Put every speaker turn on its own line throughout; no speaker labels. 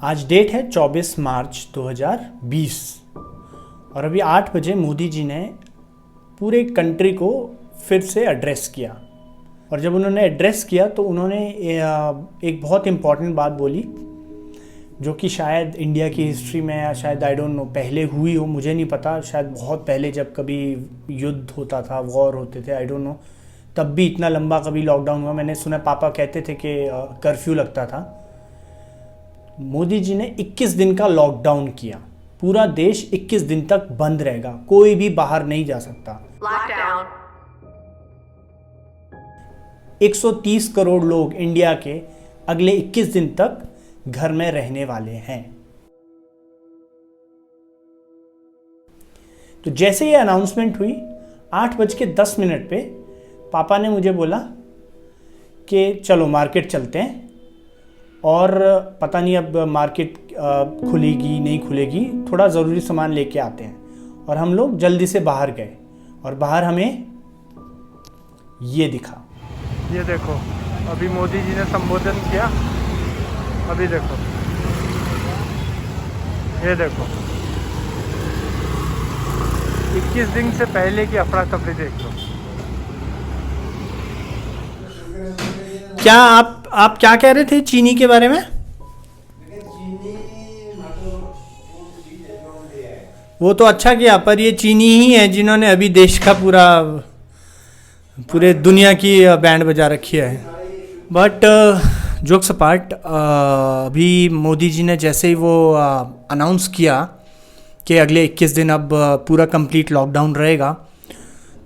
आज डेट है 24 मार्च 2020 और अभी 8 बजे मोदी जी ने पूरे कंट्री को फिर से एड्रेस किया। और जब उन्होंने एड्रेस किया तो उन्होंने एक बहुत इम्पॉर्टेंट बात बोली जो कि शायद इंडिया की हिस्ट्री में या शायद आई डोंट नो पहले हुई हो, मुझे नहीं पता, शायद बहुत पहले जब कभी युद्ध होता था, वॉर होते थे, आई डोंट नो, तब भी इतना लंबा कभी लॉकडाउन हुआ। मैंने सुना पापा कहते थे कि कर्फ्यू लगता था। मोदी जी ने 21 दिन का लॉकडाउन किया। पूरा देश 21 दिन तक बंद रहेगा, कोई भी बाहर नहीं जा सकता। 130 करोड़ लोग इंडिया के अगले 21 दिन तक घर में रहने वाले हैं। तो जैसे ये अनाउंसमेंट हुई 8:10 पे पापा ने मुझे बोला कि चलो मार्केट चलते हैं, और पता नहीं अब मार्केट खुलेगी नहीं खुलेगी, थोड़ा ज़रूरी सामान लेके आते हैं। और हम लोग जल्दी से बाहर गए और बाहर हमें ये दिखा।
ये देखो, अभी मोदी जी ने संबोधन किया। अभी देखो, ये देखो, 21 दिन से पहले की अफरा तफरी देख लो।
क्या आप क्या कह रहे थे चीनी के बारे में? वो तो अच्छा किया, पर ये चीनी ही है जिन्होंने अभी देश का पूरे दुनिया की बैंड बजा रखी है। बट जोक्स अपार्ट, अभी मोदी जी ने जैसे ही वो अनाउंस किया कि अगले 21 दिन अब पूरा कंप्लीट लॉकडाउन रहेगा,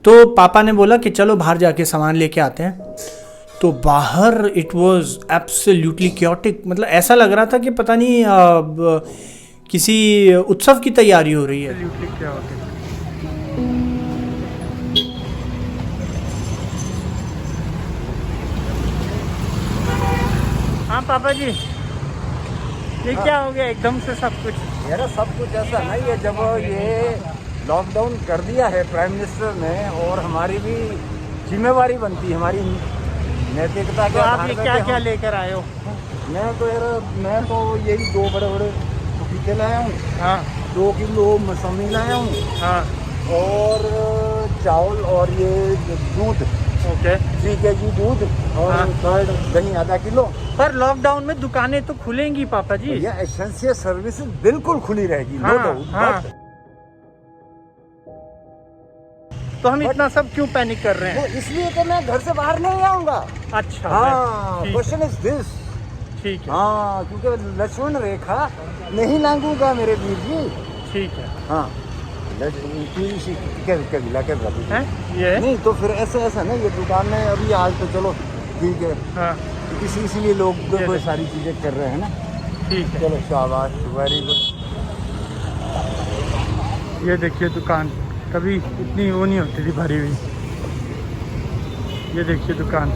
तो पापा ने बोला कि चलो बाहर जाके सामान लेके आते हैं। तो बाहर इट वाज एब्सोल्युटली क्योटिक, मतलब ऐसा लग रहा था कि पता नहीं किसी उत्सव की तैयारी हो रही है।
हाँ पापा जी, ये क्या हो गया एकदम से सब कुछ?
यार सब कुछ ऐसा नहीं है, जब ये लॉकडाउन कर दिया है प्राइम मिनिस्टर ने, और हमारी भी जिम्मेवारी बनती है, हमारी नैतिकता
तो आप ये क्या क्या लेकर आए हो?
मैं तो यही 2 बड़े बड़े पपीते लाया हूँ।
हाँ,
2 किलो मौसमी लाया हूँ।
हाँ,
और चावल और ये दूध,
ओके,
3 kg दूध और
हाँ।
कर्ड दही आधा किलो।
पर लॉकडाउन में दुकानें तो खुलेंगी पापा जी।
ये एसेंशियल सर्विस बिल्कुल खुली रहेगी, नो
हाँ,
डाउट।
हाँ। तो हम इतना सब क्यों पैनिक कर रहे हैं?
इसलिए कि मैं घर से बाहर नहीं आऊँगा।
अच्छा,
हाँ,
ठीक,
क्वेश्चन इज दिस।
ठीक है,
हाँ, क्योंकि लक्ष्मण रेखा नहीं लांघूंगा मेरे वीर जी।
ठीक है।
हाँ,
हैं? ये
नहीं तो फिर ऐसा नहीं, ये दुकान में अभी आज तो चलो ठीक है।
हाँ,
इसीलिए लोग कोई सारी चीजें कर रहे हैं ना।
ठीक है।
चलो शाबाश, वेरी गुड।
ये देखिए दुकान, कभी इतनी वो नहीं होती थी भरी हुई। ये देखिए दुकान,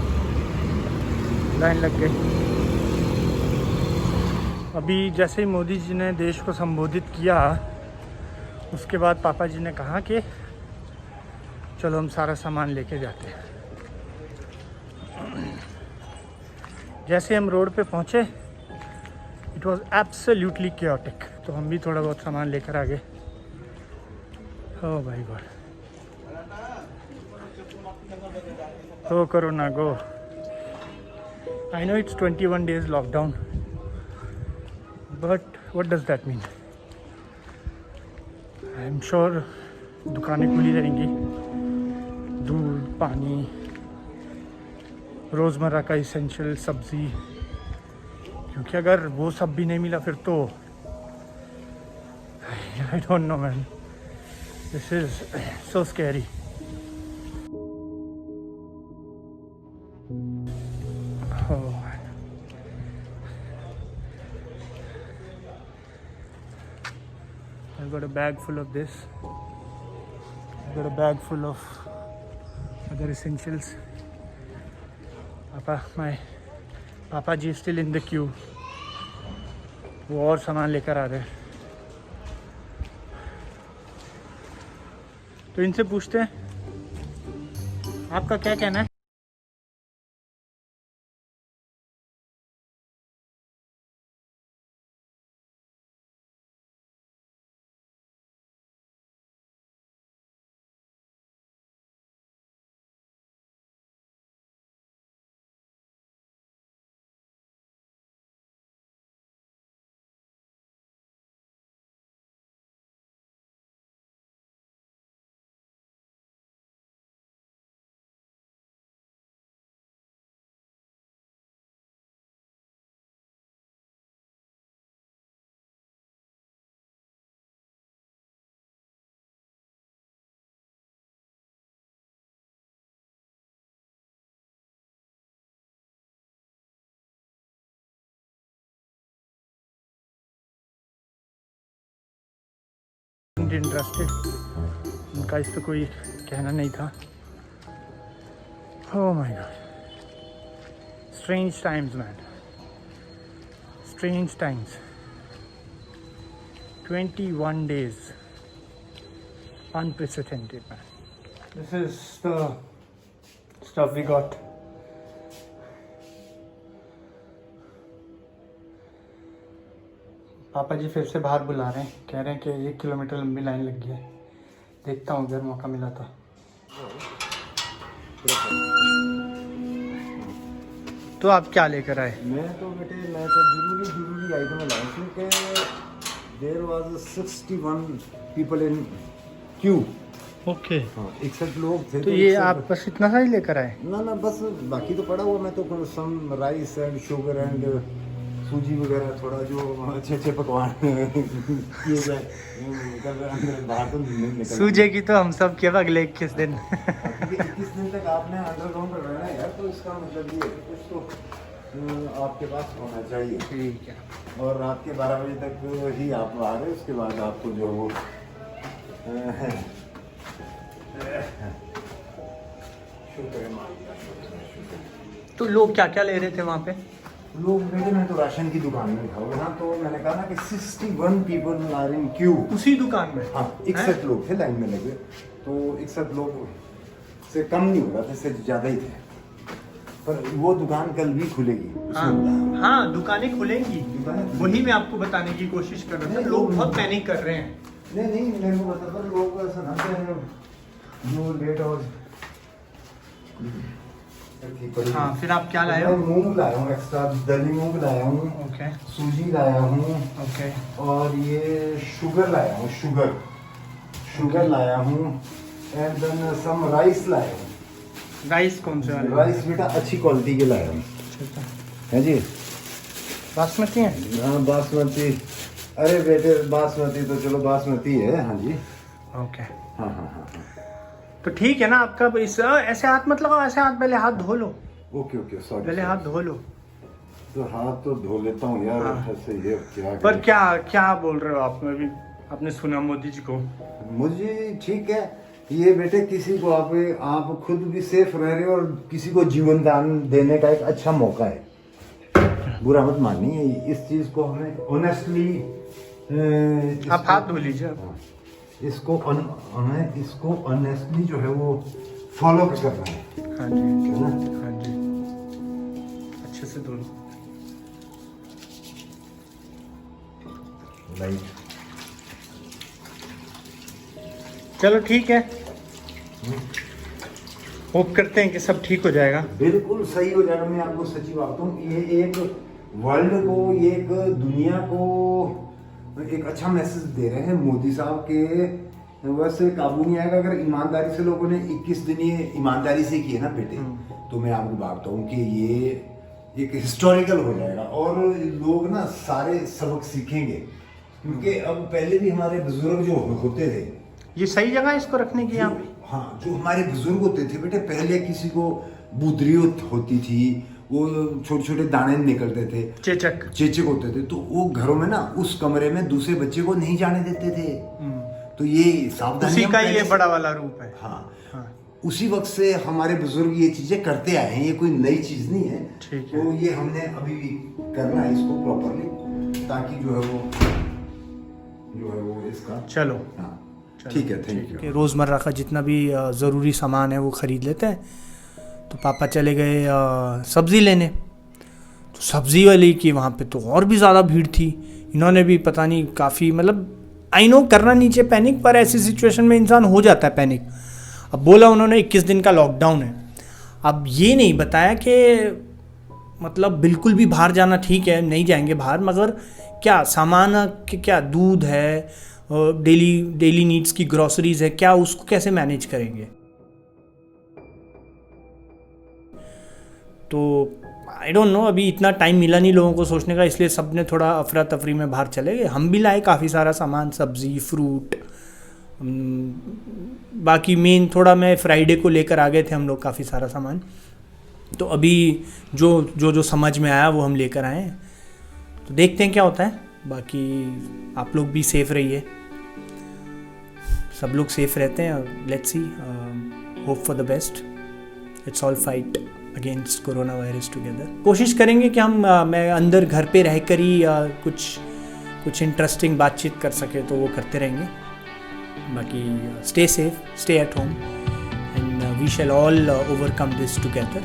लाइन लग गई। अभी जैसे ही मोदी जी ने देश को संबोधित किया, उसके बाद पापा जी ने कहा कि चलो हम सारा सामान लेके जाते हैं। जैसे हम रोड पे पहुंचे, इट वाज एब्सोल्युटली क्योटिक। तो हम भी थोड़ा बहुत सामान लेकर आ गए। ओह भाई गॉड, हो corona go. I know it's 21 days lockdown, but what does that mean? I am sure दुकानें खुली रहेंगी, दूध, पानी, रोज़मर्रा का इसेंशियल सब्ज़ी, क्योंकि अगर वो सब भी नहीं मिला फिर तो I don't know man, this is so scary. I've got a bag full of this. I've got a bag full of other essentials. My Papa ji is still in the queue. वो और सामान लेकर आ रहे हैं। तो इनसे पूछते हैं, आपका क्या कहना है? इंटरेस्टेड, उनका इस पर कोई कहना नहीं था। Oh my God, strange times man, strange times. 21 days, unprecedented man. This is the stuff we got. पापा जी फिर से बाहर बुला रहे हैं, कह रहे हैं कि 1 किलोमीटर लंबी लाइन लग गई है। देखता हूँ अगर मौका मिला तो। तो आप क्या लेकर आए?
मैं तो जरूरी आइटम लाया क्योंकि there was 61 people in queue.
Okay,
हाँ 61 लोग थे।
तो ये आप बस इतना सा ही लेकर आए?
ना बस बाकी तो पड़ा हुआ। मैं तो some rice and sugar and सूजी वगैरह, थोड़ा जो अच्छे पकवान किए जाए बाहर तो नहीं निकल।
सूजे की तो हम सब के अगले 21 दिन।
21 दिन तक आपने अंडरग्राउंड पर रहना है यार, तो इसका मतलब ये है कि कुछ तो आपके पास होना चाहिए।
ठीक है।
और रात के 12 बजे तक ही आप आ रहे, उसके बाद आपको जो वो
तो लोग क्या क्या ले रहे थे वहाँ पे?
लोग बेटे, मैं तो राशन की दुकान में था वहाँ, तो मैंने कहा ना कि 61 पीपल आर इन क्यू।
उसी दुकान में?
हाँ 61 लोग थे लाइन में लगे, तो 61 लोग से कम नहीं हो रहा था, इससे ज़्यादा ही थे। पर वो दुकान कल भी खुलेगी।
हाँ दुकानें खुलेंगी, वही मैं आपको बताने की कोशिश कर रहा था। लोग बहुत पैनिक कर रहे हैं।
नहीं मेरे को पता, पर लोग ऐसा ना करें जो लेट और
हाँ, फिर आप क्या लाए हो?
मूंग लाया हूँ, एक्स्ट्रा दली मूंग लाया हूँ।
ओके।
सूजी लाया हूँ।
ओके।
और ये शुगर लाया हूँ, शुगर लाया हूँ। एंड देन सम राइस लाया हूँ।
राइस कौन से वाले?
राइस बेटा अच्छी क्वालिटी के लाया हूँ। है जी,
बासमती है?
हाँ बासमती। अरे बेटे बासमती तो चलो बासमती है। हाँ जी।
ओके।
हाँ।
तो ठीक है ना आपका। इस ऐसे हाथ मत लगाओ, ऐसे हाथ, पहले हाथ धो लो।
Okay sorry.
पहले हाथ धो लो।
तो हाथ तो धो लेता हूँ यार।
हाँ।
ऐसे ये क्या
पर क्या बोल रहे हो आप? में भी आपने सुना मोदी जी को?
मुझे ठीक है, ये बेटे किसी को आप खुद भी सेफ रह रहे हो और किसी को जीवन दान देने का एक अच्छा मौका है। बुरा मत मानिए, इस चीज को हमें ऑनेस्टली
आप हाथ धो लीजिए।
हमें इसको ऑनेस्टली जो है वो फॉलो करना है।
हाँ जी,
है ना?
हाँ जी, अच्छे से धो लो।
राइट,
चलो ठीक है, होप करते हैं कि सब ठीक हो जाएगा।
बिल्कुल सही हो जाएगा। मैं आपको सच्ची बात हूँ, ये एक वर्ल्ड को, ये एक दुनिया को एक अच्छा मैसेज दे रहे हैं मोदी साहब के। वैसे काबू नहीं आएगा अगर ईमानदारी से लोगों ने 21 दिन ये ईमानदारी से किए ना बेटे, तो मैं आपको बात बताऊं कि ये एक हिस्टोरिकल हो जाएगा और लोग ना सारे सबक सीखेंगे। क्योंकि अब पहले भी हमारे बुजुर्ग जो होते थे,
ये सही जगह है इसको रखने की यहाँ पे?
हाँ, जो हमारे बुजुर्ग होते थे बेटे, पहले किसी को बुदरी होती थी, वो छोटे छोटे दाने निकलते थे, चेचक होते थे, तो वो घरों में ना उस कमरे में दूसरे बच्चे को नहीं जाने देते थे। तो ये सावधानी
उसी का ये बड़ा वाला रूप है।
हाँ, उसी वक्त से हमारे बुजुर्ग ये चीजें करते आए हैं, ये कोई नई चीज नहीं है। तो ये हमने अभी भी करना है इसको प्रॉपरली, ताकि जो है वो इसका
चलो
ठीक है। Thank you.
रोज़मर्रा का जितना भी ज़रूरी सामान है वो ख़रीद लेते हैं। तो पापा चले गए सब्ज़ी लेने, तो सब्ज़ी वाली की वहाँ पे तो और भी ज़्यादा भीड़ थी। इन्होंने भी पता नहीं काफ़ी, मतलब आई नो करना नीचे पैनिक, पर ऐसी सिचुएशन में इंसान हो जाता है पैनिक। अब बोला उन्होंने 21 दिन का लॉकडाउन है। अब ये नहीं बताया कि मतलब बिल्कुल भी बाहर जाना ठीक है, नहीं जाएंगे बाहर, मगर क्या सामान, क्या दूध है, डेली नीड्स की ग्रॉसरीज है, क्या उसको कैसे मैनेज करेंगे। तो आई डोंट नो, अभी इतना टाइम मिला नहीं लोगों को सोचने का, इसलिए सब ने थोड़ा अफरा तफरी में बाहर चले गए। हम भी लाए काफ़ी सारा सामान, सब्ज़ी, फ्रूट। बाकी मेन थोड़ा मैं फ्राइडे को लेकर आ गए थे हम लोग काफ़ी सारा सामान। तो अभी जो समझ में आया वो हम लेकर आए हैं। तो देखते हैं क्या होता है। बाकी आप लोग भी सेफ रहिए। सब लोग सेफ रहते हैं. Let's see, hope for the best. It's all fight against corona virus together. कोशिश करेंगे कि हम मैं अंदर घर पे रहकर ही कुछ इंटरेस्टिंग बातचीत कर सके तो वो करते रहेंगे. बाकी stay safe, stay at home, and we shall all overcome this together.